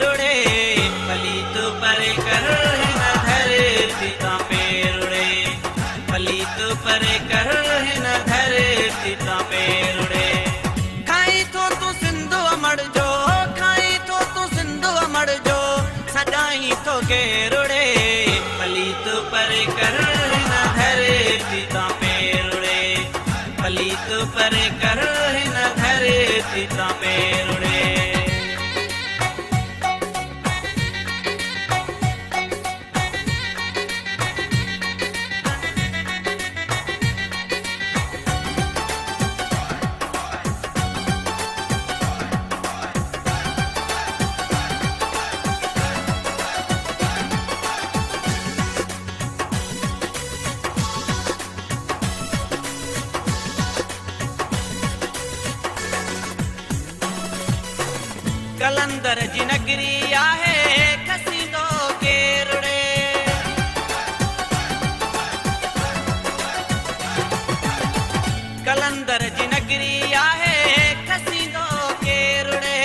रुड़े पलीत परे कर न धरती ता पेरुड़े पलीत परे कर न धरती ता पेरुड़े खाई तो तू सिंधु अमड़ जो खाई तो तू सिंधु अमड़ जो सजाई तो के रुड़े पलीत परे कर न धरती ता पेरुड़े पलीत परे कर न धरती ता पेरुड़े कलंदर जी नगरी आहे खसींदो के रुड़े कलंदर जी नगरी आहे खसींदो के रुड़े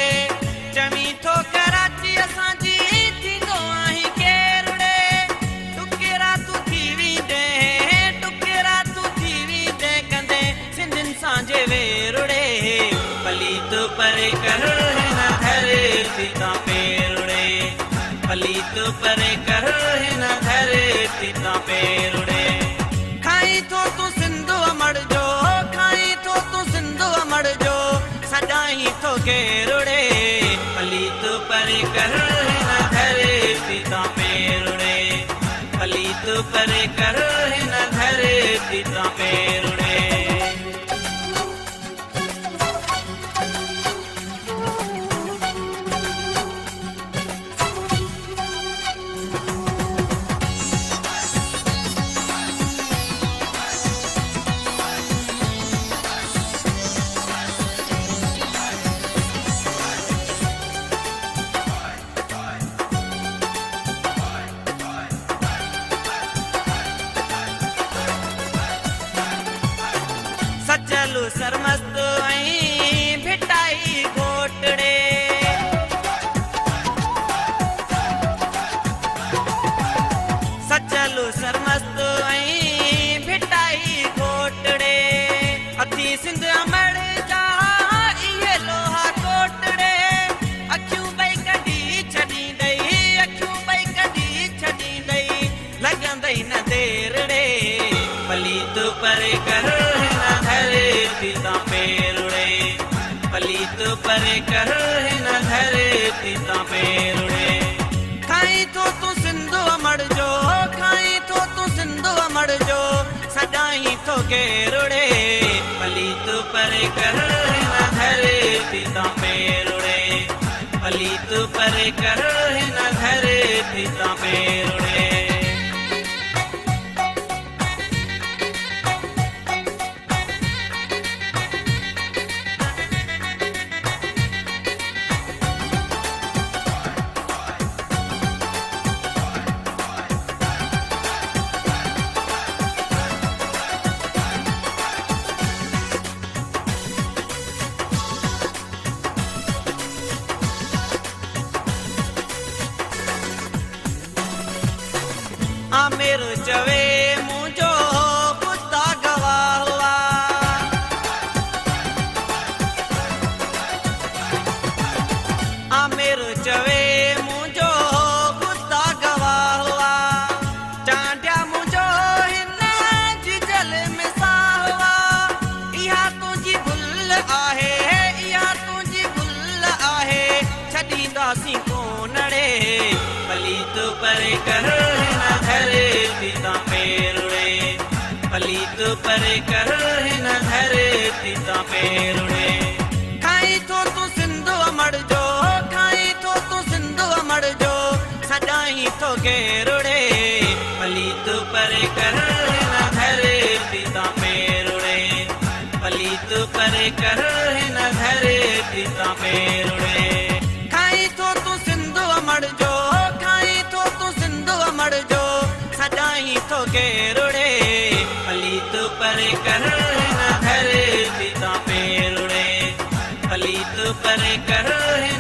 चमी थो कराची असांजी थींदो आहीं के रुड़े टुकेरा तू थी वींदे टुकेरा तू थी वींदे कंदे सिंधियुनि सां जे वेरुड़े पलीत परे कर धरती ता पेरुड़े पलीत परे कर न धरती ता पेरुड़े खाई तो तू सिंधु अमड़ जो खाई तो तू सिंधु अमड़ जो सजाई तो के रुड़े पलीत परे कर न धरती ता पेरुड़े पलीत परे कर न धरती ता पेरुड़े सचलू सरमस्त ऐं भिटाई घोटड़े सचलू सरमस्त ऐं भिटाई घोटड़े अथी सिंध अमड़ जा इहे लोहा कोटड़े अखियूं ॿई कढी छॾींदई अखियूं ॿई कढी छॾींदई लॻंदई न देरड़े पलीत परे कर धरती ता पेरुड़े पलीत परे कर न धरती ता पेरुड़े खाई तो तू सिंधु अमड़ जो खाई तो तू सिंधु अमड़ जो सजाई तो के रुड़े पलीत परे कर न धरती ता पेरुड़े पलीत परे कर न धरती ता पेरुड़े आमिर चवे मुझो कुत्ता गवाह हुआ आमिर चवे मुझो कुत्ता गवाह हुआ चांडिया मुझो हिन जी जल में साहवा इहा तुंहिंजी भुल आहे इहा तुंहिंजी भुल आहे छॾींदासीं कोनड़े पलीत परे कर धरती ता पेरुड़े पलीत परे कर न धरती ता पेरुड़े खाई तो तू सिंधु अमड़ जो खाई तो तू सिंधु अमड़ जो सजाई तो के रुड़े पलीत परे कर न धरती ता पेरुड़े पलीत परे कर न धरती ता पेरुड़े खाई तो तू सिंधु अमड़ जो खाई तो तू सिंधु अमड़ जो सजाई तो के रुड़े पलीत परे कर न धरती ता पेरुड़े पलीत परे कर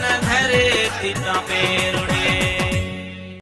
न धरती तिता पेर